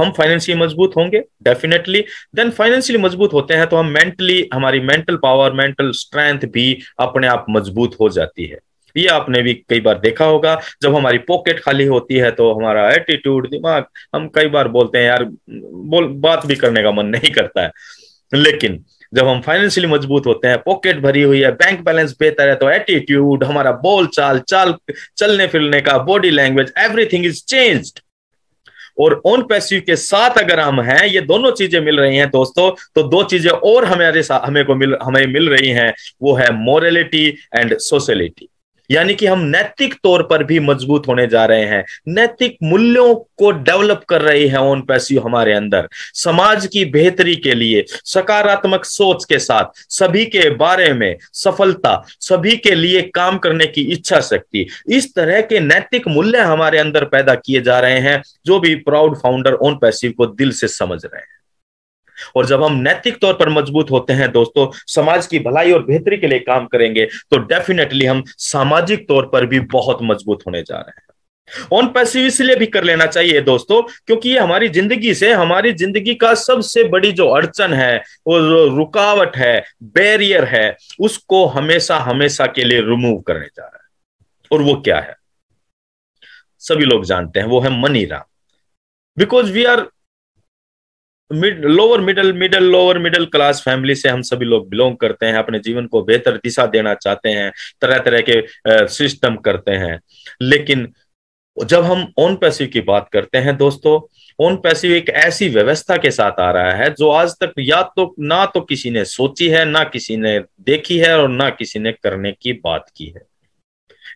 हम फाइनेंशियली मजबूत होंगे डेफिनेटली। देन फाइनेंशियली मजबूत होते हैं तो हम मेंटली, हमारी मेंटल पावर, मेंटल स्ट्रेंथ भी अपने आप मजबूत हो जाती है। ये आपने भी कई बार देखा होगा, जब हमारी पॉकेट खाली होती है तो हमारा एटीट्यूड, दिमाग, हम कई बार बोलते हैं यार, बात भी करने का मन नहीं करता है। लेकिन जब हम फाइनेंशियली मजबूत होते हैं, पॉकेट भरी हुई है, बैंक बैलेंस बेहतर है, तो एटीट्यूड, हमारा बोल चाल, चलने फिरने का, body language, everything is changed. और ऑन पैसिव के साथ अगर हम हैं, ये दोनों चीजें मिल रही हैं दोस्तों, तो दो चीजें और हमें मिल रही हैं, वो है मोरलिटी एंड सोशलिटी। यानी कि हम नैतिक तौर पर भी मजबूत होने जा रहे हैं, नैतिक मूल्यों को डेवलप कर रही है ऑन पैसिव हमारे अंदर। समाज की बेहतरी के लिए सकारात्मक सोच के साथ, सभी के बारे में सफलता, सभी के लिए काम करने की इच्छा शक्ति, इस तरह के नैतिक मूल्य हमारे अंदर पैदा किए जा रहे हैं, जो भी प्राउड फाउंडर ऑन पैसिव को दिल से समझ रहे हैं। और जब हम नैतिक तौर पर मजबूत होते हैं दोस्तों, समाज की भलाई और बेहतरी के लिए काम करेंगे, तो डेफिनेटली हम सामाजिक तौर पर भी बहुत मजबूत होने जा रहे हैं। ऑन पैसिव इसलिए भी कर लेना चाहिए दोस्तों, क्योंकि ये हमारी जिंदगी का सबसे बड़ी जो अड़चन है, वो रुकावट है, बैरियर है, उसको हमेशा हमेशा के लिए रिमूव करने जा रहा है। और वो क्या है, सभी लोग जानते हैं, वो है Mani Ram. Because we are lower middle class family से हम सभी लोग बिलोंग करते हैं, अपने जीवन को बेहतर दिशा देना चाहते हैं, तरह तरह के सिस्टम करते हैं। लेकिन जब हम ऑन पैसिव की बात करते हैं दोस्तों, ऑन पैसिव एक ऐसी व्यवस्था के साथ आ रहा है जो आज तक ना तो किसी ने सोची है, ना किसी ने देखी है, और ना किसी ने करने की बात की है।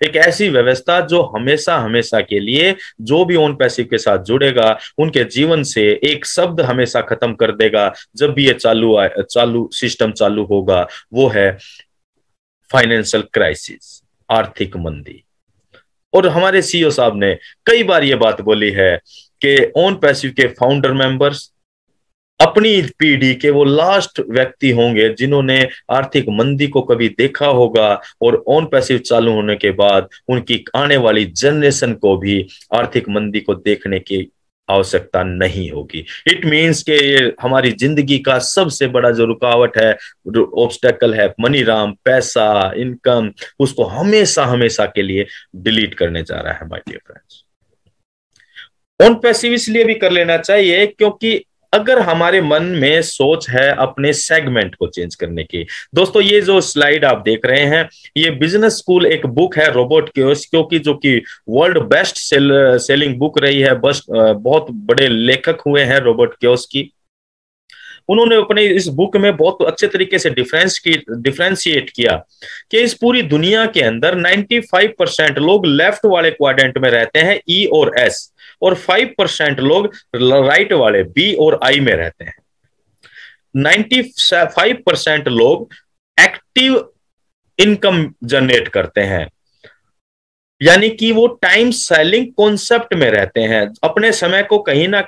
एक ऐसी व्यवस्था जो हमेशा हमेशा के लिए जो भी ऑन पैसिव के साथ जुड़ेगा, उनके जीवन से एक शब्द हमेशा खत्म कर देगा जब भी ये चालू सिस्टम चालू होगा, वो है फाइनेंशियल क्राइसिस, आर्थिक मंदी। और हमारे सीईओ साहब ने कई बार ये बात बोली है कि ऑन पैसिव के फाउंडर मेंबर्स अपनी पीढ़ी के वो लास्ट व्यक्ति होंगे जिन्होंने आर्थिक मंदी को कभी देखा होगा, और ऑन पैसिव चालू होने के बाद उनकी आने वाली जनरेशन को भी आर्थिक मंदी को देखने की आवश्यकता नहीं होगी। इट मीन्स के ये हमारी जिंदगी का सबसे बड़ा जो रुकावट है, ऑब्स्टेकल है, मनी राम, पैसा, इनकम, उसको हमेशा हमेशा के लिए डिलीट करने जा रहा है my dear friends. OnPassive इसलिए भी कर लेना चाहिए क्योंकि अगर हमारे मन में सोच है अपने सेगमेंट को चेंज करने की, दोस्तों ये जो स्लाइड आप देख रहे हैं, ये बिजनेस स्कूल एक बुक है रोबोट कियोसाकी की, जो कि वर्ल्ड बेस्ट सेलिंग बुक रही है। बस बहुत बड़े लेखक हुए हैं रोबोट कियोसाकी। उन्होंने अपने इस बुक में बहुत अच्छे तरीके से डिफरेंशिएट किया कि इस पूरी दुनिया के अंदर 95% लोग लेफ्ट वाले क्वाड्रेंट में रहते हैं, ई और एस, और 5% लोग राइट वाले बी और आई में रहते हैं। 95% लोग एक्टिव इनकम जनरेट करते हैं, यानी कि वो टाइम सेलिंग कॉन्सेप्ट में रहते हैं, अपने समय को कहीं ना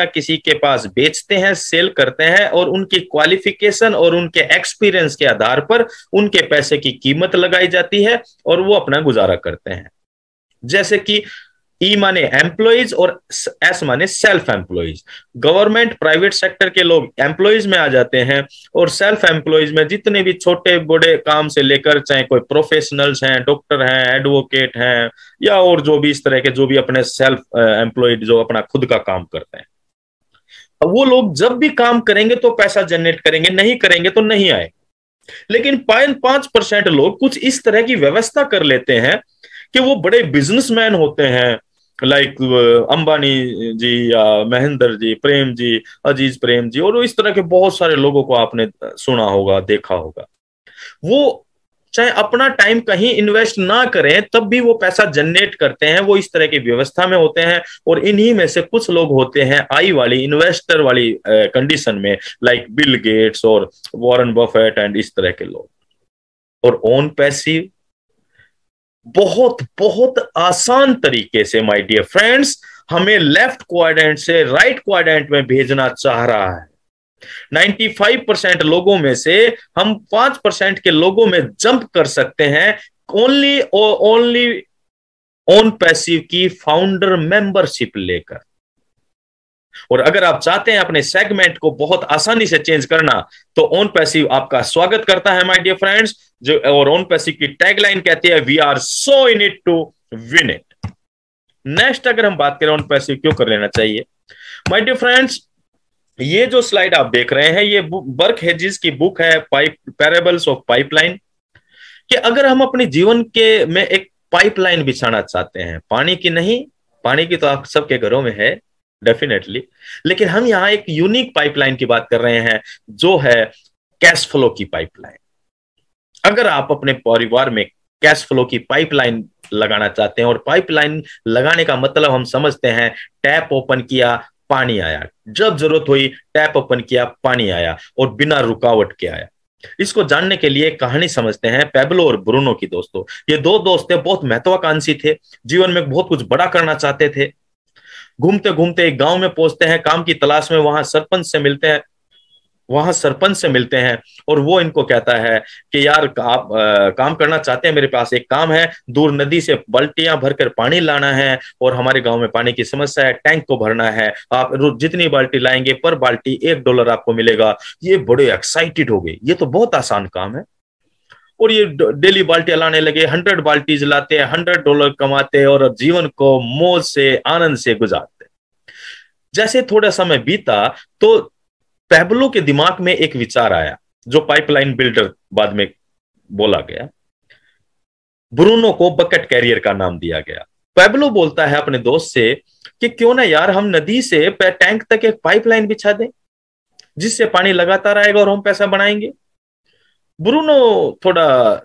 किसी के पास बेचते हैं, सेल करते हैं, और उनकी क्वालिफिकेशन और उनके एक्सपीरियंस के आधार पर उनके पैसे की कीमत लगाई जाती है और वो अपना गुजारा करते हैं। जैसे कि ई माने एम्प्लॉइज और एस माने self employees. Government private sector के लोग एम्प्लॉइज में आ जाते हैं, और सेल्फ एम्प्लॉइज में जितने भी छोटे बड़े काम से लेकर, चाहे कोई प्रोफेशनल्स हैं, डॉक्टर हैं, एडवोकेट हैं, या और जो भी इस तरह के जो भी अपने सेल्फ एम्प्लॉइड जो अपना खुद का काम करते हैं, वो लोग जब भी काम करेंगे तो पैसा जनरेट करेंगे, नहीं करेंगे तो नहीं आए। लेकिन 5% लोग कुछ इस तरह की व्यवस्था कर लेते हैं कि वो बड़े बिजनेसमैन होते हैं, लाइक अंबानी जी या महेंद्र जी, प्रेम जी, अजीज प्रेम जी, और इस तरह के बहुत सारे लोगों को आपने सुना होगा, देखा होगा। वो चाहे अपना टाइम कहीं इन्वेस्ट ना करें तब भी वो पैसा जनरेट करते हैं, वो इस तरह की व्यवस्था में होते हैं। और इन्हीं में से कुछ लोग होते हैं आई वाली, इन्वेस्टर वाली कंडीशन में, लाइक बिल गेट्स और वॉरेन बफेट एंड इस तरह के लोग। और ऑन पैसिव बहुत बहुत आसान तरीके से माय डियर फ्रेंड्स हमें लेफ्ट क्वाड्रेंट से राइट क्वाड्रेंट में भेजना चाह रहा है। 95% लोगों में से हम 5% के लोगों में जंप कर सकते हैं, ओनली ऑन पैसिव की फाउंडर मेंबरशिप लेकर। और अगर आप चाहते हैं अपने सेगमेंट को बहुत आसानी से चेंज करना, तो ओन पैसिव आपका स्वागत करता है माय डियर फ्रेंड्स। जो और ओन पैसिव की टैगलाइन कहती है, we are so in it to win it. Next अगर हम बात करें ओन पैसिव क्यों कर लेना चाहिए, माय डियर फ्रेंड्स, ये जो स्लाइड आप देख रहे हैं ये बर्क हेजिस की बुक है, पैरेबल्स ऑफ पाइपलाइन। कि अगर हम अपने जीवन के में एक पाइपलाइन बिछाना चाहते हैं, पानी की नहीं, पानी की तो आप सबके घरों में है डेफिनेटली, लेकिन हम यहाँ एक यूनिक पाइपलाइन की बात कर रहे हैं जो है कैश फ्लो की पाइपलाइन। अगर आप अपने परिवार में कैश फ्लो की पाइपलाइन लगाना चाहते हैं, और पाइपलाइन लगाने का मतलब हम समझते हैं टैप ओपन किया पानी आया, जब जरूरत हुई टैप ओपन किया पानी आया, और बिना रुकावट के आया। इसको जानने के लिए कहानी समझते हैं पैब्लो और ब्रूनो की। दोस्तों, ये दो दोस्त थे, बहुत महत्वाकांक्षी थे, जीवन में बहुत कुछ बड़ा करना चाहते थे। घूमते घूमते एक गांव में पहुंचते हैं काम की तलाश में, वहां सरपंच से मिलते हैं, और वो इनको कहता है कि यार आप काम करना चाहते हैं, मेरे पास एक काम है, दूर नदी से बाल्टियां भरकर पानी लाना है, और हमारे गांव में पानी की समस्या है, टैंक को भरना है, आप जितनी बाल्टी लाएंगे पर बाल्टी $1 आपको मिलेगा। ये बड़े एक्साइटेड हो गए, ये तो बहुत आसान काम है। और ये डेली बाल्टियां लाने लगे, 100 बाल्टीज लाते हैं, $100 कमाते, और जीवन को मौज से आनंद से गुजारते। जैसे थोड़ा समय बीता तो पैब्लो के दिमाग में एक विचार आया, जो पाइपलाइन बिल्डर बाद में बोला गया। ब्रूनो को बकेट कैरियर का नाम दिया गया। पैब्लो बोलता है अपने दोस्त से कि क्यों ना यार हम नदी से टैंक तक एक पाइपलाइन बिछा दें, जिससे पानी लगातार आएगा और हम पैसा बनाएंगे। ब्रूनो थोड़ा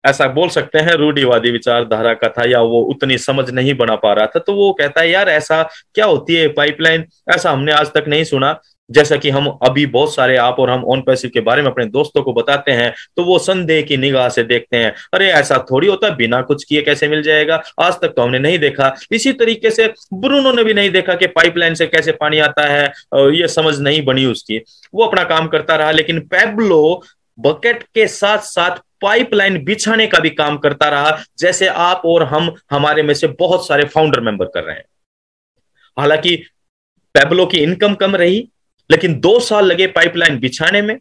ऐसा बोल सकते हैं रूढ़िवादी विचारधारा का था, या वो उतनी समझ नहीं बना पा रहा था, तो वो कहता है यार ऐसा क्या होती है पाइपलाइन, ऐसा हमने आज तक नहीं सुना। जैसा कि हम अभी बहुत सारे आप और हम ओन पैसिव के बारे में अपने दोस्तों को बताते हैं, तो वो संदेह की निगाह से देखते हैं, अरे ऐसा थोड़ी होता है, बिना कुछ किए कैसे मिल जाएगा, आज तक तो हमने नहीं देखा। इसी तरीके से ब्रूनो ने भी नहीं देखा कि पाइपलाइन से कैसे पानी आता है, ये समझ नहीं बनी उसकी, वो अपना काम करता रहा। लेकिन पैब्लो बकेट के साथ साथ पाइपलाइन बिछाने का भी काम करता रहा, जैसे आप और हम हमारे में से बहुत सारे फाउंडर मेंबर कर रहे हैं। हालांकि पैब्लो की इनकम कम रही, लेकिन 2 साल लगे पाइपलाइन बिछाने में।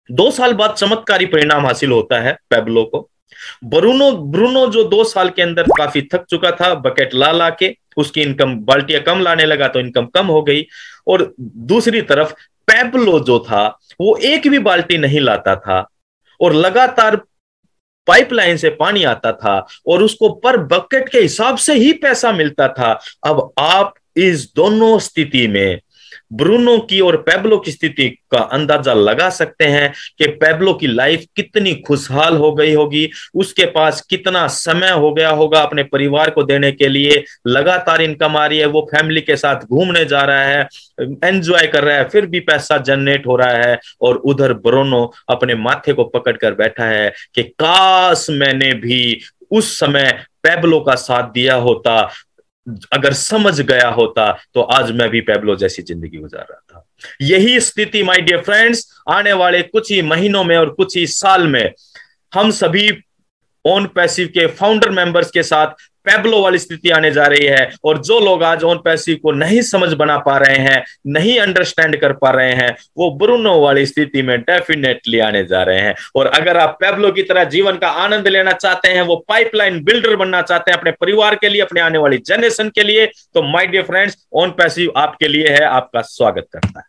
2 साल बाद चमत्कारी परिणाम हासिल होता है पैब्लो को। ब्रूनो जो 2 साल के अंदर काफी थक चुका था, बकेट ला ला के उसकी इनकम, बाल्टियां कम लाने लगा तो इनकम कम हो गई। और दूसरी तरफ पैब्लो जो था वो एक भी बाल्टी नहीं लाता था, और लगातार पाइपलाइन से पानी आता था, और उसको पर बकेट के हिसाब से ही पैसा मिलता था। अब आप इस दोनों स्थिति में ब्रूनो की और पैब्लो की स्थिति का अंदाजा लगा सकते हैं कि पैब्लो की लाइफ कितनी खुशहाल हो गई होगी, उसके पास कितना समय हो गया होगा अपने परिवार को देने के लिए। लगातार इनकम आ रही है, वो फैमिली के साथ घूमने जा रहा है, एंजॉय कर रहा है, फिर भी पैसा जनरेट हो रहा है। और उधर ब्रूनो अपने माथे को पकड़ कर बैठा है कि काश मैंने भी उस समय पैब्लो का साथ दिया होता, अगर समझ गया होता तो आज मैं भी पैब्लो जैसी जिंदगी गुजार रहा था। यही स्थिति माय डियर फ्रेंड्स आने वाले कुछ ही महीनों में और कुछ ही साल में हम सभी ओन पैसिव के फाउंडर मेंबर्स के साथ पैब्लो वाली स्थिति आने जा रही है। और जो लोग आज ओन पैसिव को नहीं समझ बना पा रहे हैं, नहीं अंडरस्टैंड कर पा रहे हैं, वो ब्रूनो वाली स्थिति में डेफिनेटली आने जा रहे हैं। और अगर आप पैब्लो की तरह जीवन का आनंद लेना चाहते हैं, वो पाइपलाइन बिल्डर बनना चाहते हैं अपने परिवार के लिए, अपने आने वाली जनरेशन के लिए, तो my dear friends OnPassive आपके लिए है, आपका स्वागत करता है।